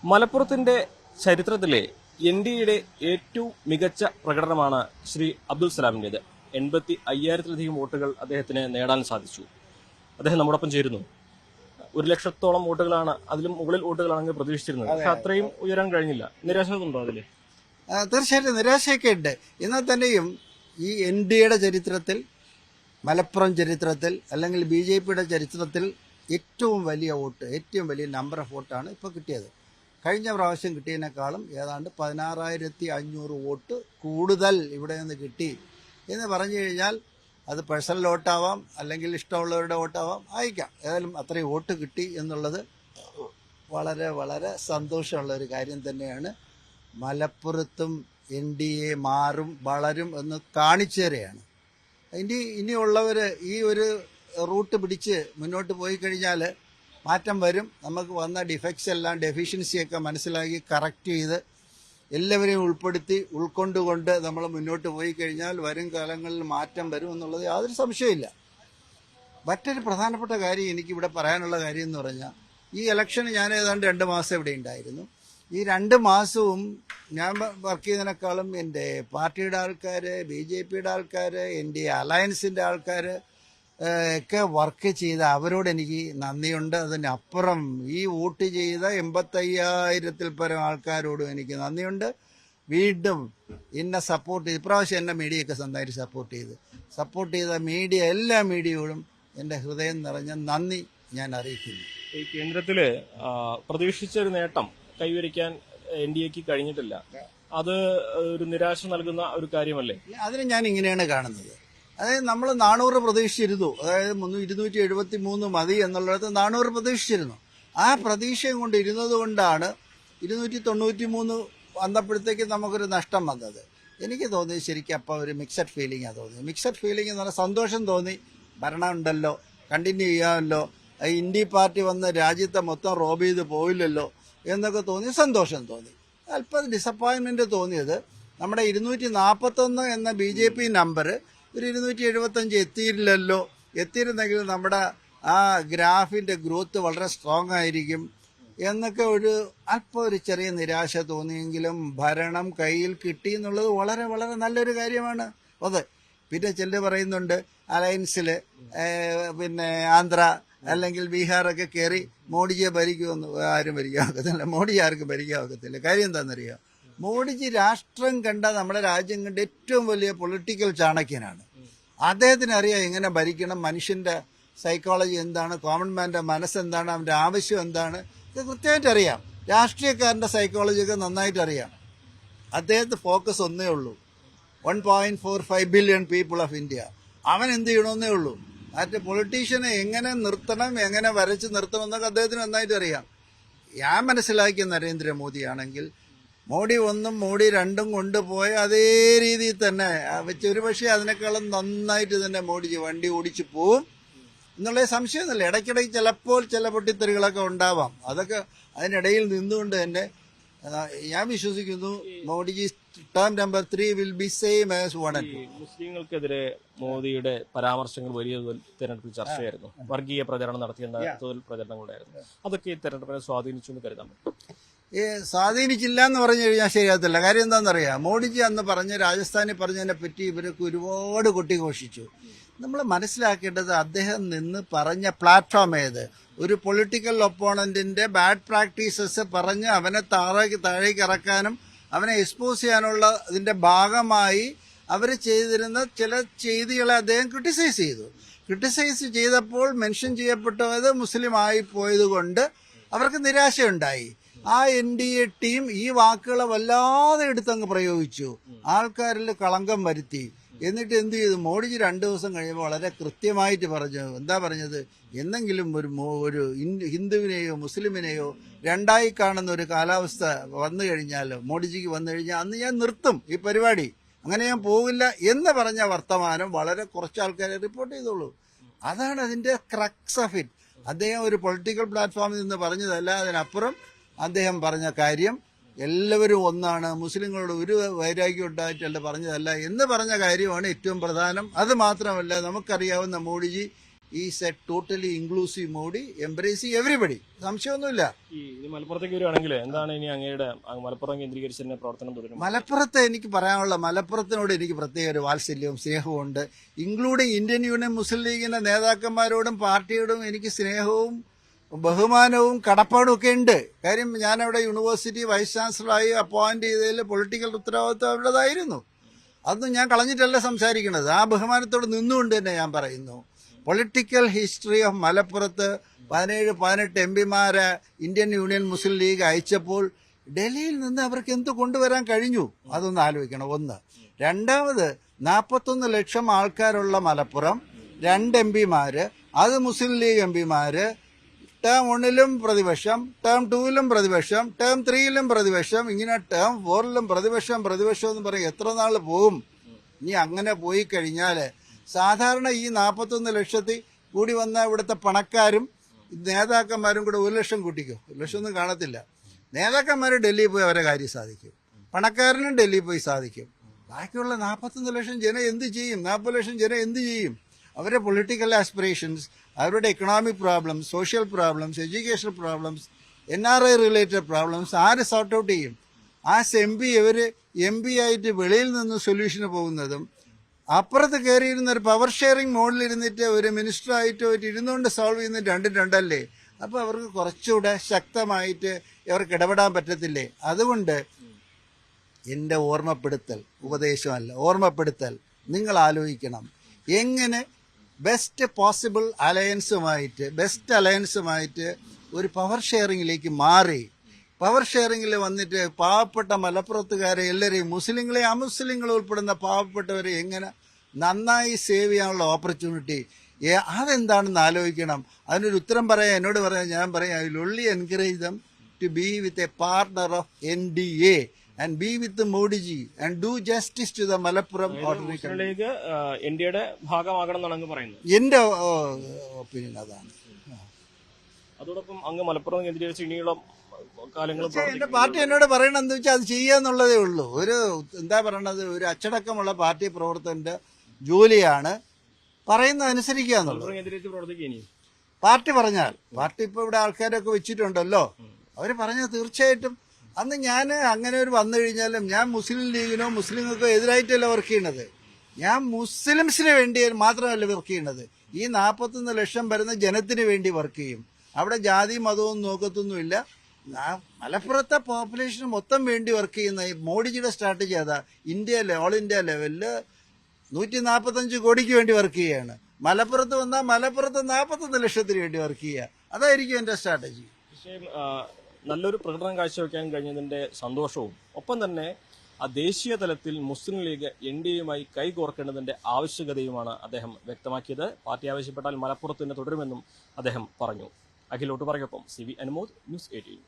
മലപ്പുറത്തിന്റെ ചരിത്രത്തിലെ NDAയുടെ ഏറ്റവും മികച്ച പ്രകടനമാണ് ശ്രീ അബ്ദുൽ സലാമിന്റേത്. 85,000-ലധികം വോട്ടുകൾ അദ്ദേഹത്തിന് നേടാൻ സാധിച്ചു. അദ്ദേഹം നമ്മോടൊപ്പം ചേരുന്നു. 1,00,000-ഓളം വോട്ടുകളാണ്, അതിലും മുകളിൽ വോട്ടുകളാണെങ്കിൽ പ്രതീക്ഷിച്ചിരുന്നത്. പക്ഷെ അത്രയും ഉയരാൻ കഴിഞ്ഞില്ല. നിരാശയുണ്ടോ അതില്? തീർച്ചയായിട്ടും നിരാശയൊക്കെ ഉണ്ട്. എന്നാൽ തന്നെയും ഈ NDAയുടെ ചരിത്രത്തിൽ, മലപ്പുറം ചരിത്രത്തിൽ, അല്ലെങ്കിൽ BJPയുടെ ചരിത്രത്തിൽ ഏറ്റവും വലിയ വോട്ട്, ഏറ്റവും വലിയ നമ്പർ ഓഫ് വോട്ടാണ് ഇപ്പോൾ കിട്ടിയത്. കഴിഞ്ഞ പ്രാവശ്യം കിട്ടിയതിനേക്കാളും ഏതാണ്ട് 16,500 വോട്ട് കൂടുതൽ ഇവിടെ നിന്ന് കിട്ടി എന്ന് പറഞ്ഞു കഴിഞ്ഞാൽ അത് പേഴ്സണൽ വോട്ടാവാം, അല്ലെങ്കിൽ ഇഷ്ടമുള്ളവരുടെ വോട്ടാവാം, അയക്കാം. ഏതായാലും അത്രയും വോട്ട് കിട്ടി എന്നുള്ളത് വളരെ വളരെ സന്തോഷമുള്ള ഒരു കാര്യം തന്നെയാണ്. മലപ്പുറത്തും NDA മാറും വളരും എന്ന് കാണിച്ചു തരികയാണ്. ഇനിയുള്ളവർ ഈ ഒരു റൂട്ട് പിടിച്ച് മുന്നോട്ട് പോയി കഴിഞ്ഞാൽ മാറ്റം വരും. നമുക്ക് വന്ന ഡിഫക്ട്സ് എല്ലാം, ഡെഫിഷ്യൻസിയൊക്കെ മനസ്സിലാക്കി കറക്റ്റ് ചെയ്ത് എല്ലാവരെയും ഉൾക്കൊണ്ടുകൊണ്ട് നമ്മൾ മുന്നോട്ട് പോയി കഴിഞ്ഞാൽ വരും കാലങ്ങളിൽ മാറ്റം വരും എന്നുള്ളത് യാതൊരു സംശയമില്ല. മറ്റൊരു പ്രധാനപ്പെട്ട കാര്യം എനിക്കിവിടെ പറയാനുള്ള കാര്യം എന്ന് പറഞ്ഞാൽ, ഈ ഇലക്ഷന് ഞാൻ ഏതാണ്ട് 2 മാസം ഇവിടെ ഉണ്ടായിരുന്നു. ഈ 2 മാസവും ഞാൻ വർക്ക് ചെയ്തതിനേക്കാളും എൻ്റെ പാർട്ടിയുടെ ആൾക്കാർ, BJPയുടെ ആൾക്കാർ, NDA അലയൻസിൻ്റെ ആൾക്കാർ ഒക്കെ വർക്ക് ചെയ്ത അവരോട് എനിക്ക് നന്ദിയുണ്ട്. അതിനപ്പുറം ഈ വോട്ട് ചെയ്ത 85,000-ൽ പരം ആൾക്കാരോടും എനിക്ക് നന്ദിയുണ്ട്. വീണ്ടും എന്നെ സപ്പോർട്ട് ചെയ്ത്, ഇപ്രാവശ്യം എന്നെ മീഡിയയൊക്കെ സ്വന്തമായിട്ട് സപ്പോർട്ട് ചെയ്ത എല്ലാ മീഡിയയോടും എൻ്റെ ഹൃദയം നിറഞ്ഞ നന്ദി ഞാൻ അറിയിക്കുന്നു. ഈ കേന്ദ്രത്തില് പ്രതീക്ഷിച്ചൊരു നേട്ടം കൈവരിക്കാൻ NDAക്ക് കഴിഞ്ഞിട്ടില്ല. അത് ഒരു നിരാശ നൽകുന്ന ഒരു കാര്യമല്ലേ? അതിന് ഞാൻ ഇങ്ങനെയാണ് കാണുന്നത്. അതായത് നമ്മൾ 400 പ്രതീക്ഷിച്ചിരുന്നു. അതായത് 273 മതി എന്നുള്ളിടത്ത് 400 പ്രതീക്ഷിച്ചിരുന്നു. ആ പ്രതീക്ഷയും കൊണ്ട് ഇരുന്നത് കൊണ്ടാണ് 293 വന്നപ്പോഴത്തേക്ക് നമുക്കൊരു നഷ്ടം വന്നത്. എനിക്ക് തോന്നിയത് ശരിക്കും അപ്പോൾ ഒരു മിക്സഡ് ഫീലിംഗാണ് തോന്നിയത്. മിക്സഡ് ഫീലിംഗ് എന്ന് പറഞ്ഞാൽ സന്തോഷം തോന്നി, ഭരണം ഉണ്ടല്ലോ, കണ്ടിന്യൂ ചെയ്യാമല്ലോ, ഇന്ത്യ പാർട്ടി വന്ന് രാജ്യത്തെ മൊത്തം റോബ് ചെയ്ത് പോയില്ലല്ലോ എന്നൊക്കെ തോന്നി, സന്തോഷം തോന്നി. അല്പം ഡിസപ്പോയിൻമെന്റ് തോന്നിയത് നമ്മുടെ 241 എന്ന BJP നമ്പർ ഒരു 275 എത്തിയില്ലല്ലോ. എത്തിയിരുന്നെങ്കിൽ നമ്മുടെ ആ ഗ്രാഫിന്റെ ഗ്രോത്ത് വളരെ സ്ട്രോങ് ആയിരിക്കും എന്നൊക്കെ അല്പം ഒരു ചെറിയ നിരാശ തോന്നിയെങ്കിലും ഭരണം കയ്യിൽ കിട്ടി എന്നുള്ളത് വളരെ വളരെ നല്ലൊരു കാര്യമാണ്. അതെ. പിന്നെ ചിലർ പറയുന്നുണ്ട് അലയൻസിൽ പിന്നെ ആന്ധ്ര അല്ലെങ്കിൽ ബീഹാറൊക്കെ കയറി മോഡിജിയെ ഭരിക്കുമെന്ന്. ആരും ഭരിക്കാൻ ഒക്കത്തില്ല. മോഡി ആർക്കും ഭരിക്കാൻ ഒക്കത്തില്ല. കാര്യം എന്താണെന്നറിയാം, മോഡിജി രാഷ്ട്രം കണ്ട, നമ്മുടെ രാജ്യം കണ്ട ഏറ്റവും വലിയ പൊളിറ്റിക്കൽ ചാണക്യനാണ്. അദ്ദേഹത്തിന് അറിയാം എങ്ങനെ ഭരിക്കണം, മനുഷ്യന്റെ സൈക്കോളജി എന്താണ്, കോമൺ മാന്റെ മനസ്സെന്താണ്, അവന്റെ ആവശ്യം എന്താണ്, ഇത് കൃത്യമായിട്ട് അറിയാം. രാഷ്ട്രീയക്കാരന്റെ സൈക്കോളജിയൊക്കെ നന്നായിട്ട് അറിയാം. അദ്ദേഹത്തെ ഫോക്കസ് ഒന്നേ ഉള്ളൂ, 1.45 ബില്യൺ പീപ്പിൾ ഓഫ് ഇന്ത്യ. അവൻ എന്ത് ചെയ്യണമെന്നേ ഉള്ളൂ. മറ്റേ പൊളിറ്റീഷ്യനെ എങ്ങനെ നിർത്തണം, എങ്ങനെ വരച്ച് നിർത്തണം എന്നൊക്കെ അദ്ദേഹത്തിന് നന്നായിട്ട് അറിയാം. ഞാൻ മനസ്സിലാക്കിയ നരേന്ദ്രമോദിയാണെങ്കിൽ മോഡി 1ഉം മോഡി 2ഉം കൊണ്ടുപോയ അതേ രീതിയിൽ തന്നെ ഒരു പക്ഷേ അതിനേക്കാളും നന്നായിട്ട് തന്നെ മോഡിജി വണ്ടി ഓടിച്ചു പോവും എന്നുള്ള സംശയമൊന്നുമില്ല. ഇടയ്ക്കിടയ്ക്ക് ചിലപ്പോൾ ചില പൊട്ടിത്തെറികളൊക്കെ ഉണ്ടാവാം. അതൊക്കെ അതിനിടയിൽ നിന്നുകൊണ്ട് തന്നെ ഞാൻ വിശ്വസിക്കുന്നു Modiji term number 3 will be same as 1 and 2. മുസ്ലിങ്ങൾക്കെതിരെ മോദിയുടെ പരാമർശങ്ങൾ വലിയ തെരഞ്ഞെടുപ്പിൽ ചർച്ചയായിരുന്നു. വർഗീയ പ്രചരണം നടത്തിയെന്ന പ്രചരണങ്ങളുണ്ടായിരുന്നു. അതൊക്കെ ഈ തെരഞ്ഞെടുപ്പിനെ സ്വാധീനിച്ചു എന്ന് കരുതാൻ പറ്റും? സ്വാധീനിച്ചില്ല എന്ന് പറഞ്ഞു കഴിഞ്ഞാൽ ശരിയാകത്തില്ല. കാര്യം എന്താണെന്നറിയാം, മോഡിജി അന്ന് രാജസ്ഥാനിൽ പറഞ്ഞതിനെ പറ്റി ഇവരൊക്കെ ഒരുപാട് കൊട്ടിഘോഷിച്ചു. നമ്മൾ മനസ്സിലാക്കേണ്ടത് അദ്ദേഹം നിന്ന് പറഞ്ഞ പ്ലാറ്റ്ഫോം ഏത്? ഒരു പൊളിറ്റിക്കൽ ഒപ്പോണന്റിന്റെ ബാഡ് പ്രാക്ടീസസ് പറഞ്ഞ് അവനെ താഴേക്ക് ഇറക്കാനും അവനെ എക്സ്പോസ് ചെയ്യാനുള്ള ഇതിന്റെ ഭാഗമായി അവർ ചെയ്തിരുന്ന ചില ചെയ്തികളെ അദ്ദേഹം ക്രിട്ടിസൈസ് ചെയ്തപ്പോൾ മെൻഷൻ ചെയ്യപ്പെട്ടത് മുസ്ലിം ആയി പോയത് കൊണ്ട് അവർക്ക് നിരാശയുണ്ടായി. ആ NDA ടീം ഈ വാക്കുകളെ വല്ലാതെ എടുത്തങ്ങ് പ്രയോഗിച്ചു, ആൾക്കാരിൽ കളങ്കം വരുത്തി. എന്നിട്ട് എന്ത് ചെയ്തു, മോഡിജി 2 ദിവസം കഴിയുമ്പോൾ വളരെ കൃത്യമായിട്ട് പറഞ്ഞു. എന്താ പറഞ്ഞത്? എന്നെങ്കിലും ഒരു ഹിന്ദുവിനെയോ മുസ്ലിമിനെയോ രണ്ടായി കാണുന്ന ഒരു കാലാവസ്ഥ വന്നു കഴിഞ്ഞാൽ, മോഡിജിക്ക് വന്നു കഴിഞ്ഞാൽ അന്ന് ഞാൻ നിർത്തും ഈ പരിപാടി, അങ്ങനെ ഞാൻ പോകില്ല എന്ന് പറഞ്ഞ വർത്തമാനം വളരെ കുറച്ച് ആൾക്കാരെ റിപ്പോർട്ട് ചെയ്തോളൂ. അതാണ് അതിന്റെ ക്രക്സ് ഓഫ് ഇറ്റ്. അദ്ദേഹം ഒരു പൊളിറ്റിക്കൽ പ്ലാറ്റ്ഫോമിൽ നിന്ന് പറഞ്ഞതല്ല, അതിനപ്പുറം അദ്ദേഹം പറഞ്ഞ കാര്യം എല്ലാവരും ഒന്നാണ്, മുസ്ലിങ്ങളോട് ഒരു വൈരാഗ്യം ഉണ്ടായിട്ടല്ല പറഞ്ഞതല്ല എന്ന് പറഞ്ഞ കാര്യമാണ് ഏറ്റവും പ്രധാനം. അത് മാത്രമല്ല, നമുക്കറിയാവുന്ന Modiji is A totally inclusive Modi embracing everybody. സംശയമൊന്നുമില്ല. ഇനി മലപ്പുറത്തേക്ക് വരികയാണെങ്കിൽ എന്താണ് ഇനി അങ്ങയുടെ മലപ്പുറം കേന്ദ്രീകരിച്ച് തന്നെ പ്രവർത്തനം തുടരും? മലപ്പുറത്ത് എനിക്ക് പറയാനുള്ള, മലപ്പുറത്തിനോട് എനിക്ക് പ്രത്യേക ഒരു വാത്സല്യവും സ്നേഹവും ഉണ്ട്. ഇൻക്ലൂഡിങ് ഇന്ത്യൻ യൂണിയൻ മുസ്ലിം ലീഗിന്റെ നേതാക്കന്മാരോടും പാർട്ടിയോടും എനിക്ക് സ്നേഹവും ബഹുമാനവും കടപ്പാടും ഒക്കെ ഉണ്ട്. കാര്യം ഞാനവിടെ യൂണിവേഴ്സിറ്റി വൈസ് ചാൻസലറായി അപ്പോയിന്റ് ചെയ്തതിൽ പൊളിറ്റിക്കൽ ഉത്തരവാദിത്വം അവരുടേതായിരുന്നു. അതൊന്നും ഞാൻ കളഞ്ഞിട്ടല്ല സംസാരിക്കുന്നത്. ആ ബഹുമാനത്തോട് നിന്നുകൊണ്ട് തന്നെ ഞാൻ പറയുന്നു, പൊളിറ്റിക്കൽ ഹിസ്റ്ററി ഓഫ് മലപ്പുറത്ത് 17-18 എംപിമാരെ ഇന്ത്യൻ യൂണിയൻ മുസ്ലിം ലീഗ് അയച്ചപ്പോൾ ഡൽഹിയിൽ നിന്ന് അവർക്ക് എന്ത് കൊണ്ടുവരാൻ കഴിഞ്ഞു? അതൊന്ന് ആലോചിക്കണം. ഒന്ന്. രണ്ടാമത്, 41 ലക്ഷം ആൾക്കാരുള്ള മലപ്പുറം 2 എംപിമാര്, അത് മുസ്ലിം ലീഗ് എംപിമാര്, ടേം 1ലും പ്രതിപക്ഷം, ടേം 2ലും പ്രതിപക്ഷം, ടേം 3ലും പ്രതിപക്ഷം, ഇങ്ങനെ ടേം 4ലും പ്രതിപക്ഷം എന്ന് പറയും. എത്ര നാൾ പോകും? ഇനി അങ്ങനെ പോയി കഴിഞ്ഞാൽ സാധാരണ ഈ 41 ലക്ഷത്തിൽ കൂടി വന്ന ഇവിടുത്തെ പണക്കാരും നേതാക്കന്മാരും കൂടെ 1 ലക്ഷം കൂട്ടിക്കോ, 1 ലക്ഷം ഒന്നും കാണത്തില്ല. നേതാക്കന്മാർ ഡൽഹിയിൽ പോയി അവരെ കാര്യം സാധിക്കും, പണക്കാരനും ഡൽഹിയിൽ പോയി സാധിക്കും. ബാക്കിയുള്ള 41 ലക്ഷം ജനം എന്ത് ചെയ്യും? 40 ലക്ഷം ജനം എന്ത് ചെയ്യും? അവരുടെ പൊളിറ്റിക്കൽ ആസ്പിറേഷൻസ്, അവരുടെ economic problems, social problems, education problems, NRI related problems ആര് സോർട്ട് ഔട്ട് ചെയ്യും? ആ എം പി ആയിട്ട് വെളിയിൽ നിന്ന് സൊല്യൂഷന് പോകുന്നതും അപ്പുറത്ത് കയറിയിരുന്ന ഒരു പവർ ഷെയറിംഗ് മോഡിലിരുന്നിട്ട് ഒരു മിനിസ്റ്ററായിട്ട് ഇരുന്നുകൊണ്ട് സോൾവ് ചെയ്യുന്ന രണ്ടും രണ്ടല്ലേ? അപ്പോൾ അവർക്ക് കുറച്ചുകൂടെ ശക്തമായിട്ട് അവർക്ക് ഇടപെടാൻ പറ്റത്തില്ലേ? അതുകൊണ്ട് എൻ്റെ ഓർമ്മപ്പെടുത്തൽ, ഉപദേശമല്ല, ഓർമ്മപ്പെടുത്തൽ, നിങ്ങൾ ആലോചിക്കണം എങ്ങനെ ബെസ്റ്റ് പോസിബിൾ ബെസ്റ്റ് അലയൻസുമായിട്ട് ഒരു പവർ ഷെയറിങ്ങിലേക്ക് മാറി. പവർ ഷെയറിങ്ങിൽ വന്നിട്ട് പാവപ്പെട്ട മലപ്പുറത്തുകാരെ എല്ലാവരെയും, മുസ്ലിങ്ങളെ അമുസ്ലിങ്ങളെ ഉൾപ്പെടുന്ന പാവപ്പെട്ടവരെ എങ്ങനെ നന്നായി സേവ് ചെയ്യാനുള്ള ഓപ്പർച്യൂണിറ്റി അതെന്താണെന്ന് ആലോചിക്കണം. അതിനൊരു ഉത്തരം പറയാൻ എന്നോട് പറയാൻ ഞാൻ പറയാം, I will only encourage them to be with a partner of NDA and be with the Modi ji and do justice to the Malappuram ordinary Muslim league ഇന്ത്യയുടെ ഭാഗമാകണം എന്നാണ് അങ്ങ് പറയുന്നത്. എന്റെ ഒപ്പീനിയൻ അതാണ്. അതോടൊപ്പം അങ്ങ് മലപ്പുറം കേന്ദ്രീകരിച്ച് ഇനിയുള്ള കാലങ്ങൾ എന്റെ പാർട്ടി എന്നോട് പറയണത് എന്താ വെച്ചാൽ അത് ചെയ്യാന്നുള്ളതേ ഉള്ളൂ. ഒരു എന്താ പറയണത്, ഒരു അച്ചടക്കമുള്ള പാർട്ടി പ്രവർത്തകന്റെ ജോലിയാണ് പറയുന്നത് അനുസരിക്കുക എന്നുള്ളത്. കേന്ദ്രീകരിച്ച് പ്രവർത്തിക്കുക ഇനി പാർട്ടി പറഞ്ഞാൽ, പാർട്ടി ഇപ്പൊ ഇവിടെ ആൾക്കാരൊക്കെ വെച്ചിട്ടുണ്ടല്ലോ, അവര് പറഞ്ഞത് തീർച്ചയായിട്ടും. അന്ന് ഞാൻ അങ്ങനെ ഒരു വന്നു കഴിഞ്ഞാലും ഞാൻ മുസ്ലിം ലീഗിനോ മുസ്ലിങ്ങൾക്കോ എതിരായിട്ടല്ല വർക്ക് ചെയ്യണത്. ഞാൻ മുസ്ലിംസിന് വേണ്ടി മാത്രമല്ല വർക്ക് ചെയ്യണത്, ഈ 41 ലക്ഷം വരുന്ന ജനത്തിന് വേണ്ടി വർക്ക് ചെയ്യും. അവിടെ ജാതി മതവും നോക്കത്തൊന്നുമില്ല. മലപ്പുറത്തെ പോപ്പുലേഷന് മൊത്തം വേണ്ടി വർക്ക് ചെയ്യുന്ന മോഡിജിയുടെ സ്ട്രാറ്റജി അതാ. ഓൾ ഇന്ത്യ ലെവലില് 145 കോടിക്ക് വേണ്ടി വർക്ക് ചെയ്യാണ്. മലപ്പുറത്ത് വന്നാൽ മലപ്പുറത്ത് 41 ലക്ഷത്തിന് വേണ്ടി വർക്ക് ചെയ്യുക. അതായിരിക്കും എന്റെ സ്ട്രാറ്റജി. നല്ലൊരു പ്രകടനം കാഴ്ചവെക്കാൻ കഴിഞ്ഞതിന്റെ സന്തോഷവും ഒപ്പം തന്നെ ആ ദേശീയ തലത്തിൽ മുസ്ലിം ലീഗ് NDAയുമായി കൈകോർക്കേണ്ടതിന്റെ ആവശ്യകതയുമാണ് അദ്ദേഹം വ്യക്തമാക്കിയത്. പാർട്ടി ആവശ്യപ്പെട്ടാൽ മലപ്പുറത്ത് തന്നെ തുടരുമെന്നും അദ്ദേഹം പറഞ്ഞു. അഖിൽ ഒട്ടുപറയ്ക്കൊപ്പം CV അനുമോദ്, ന്യൂസ് 18.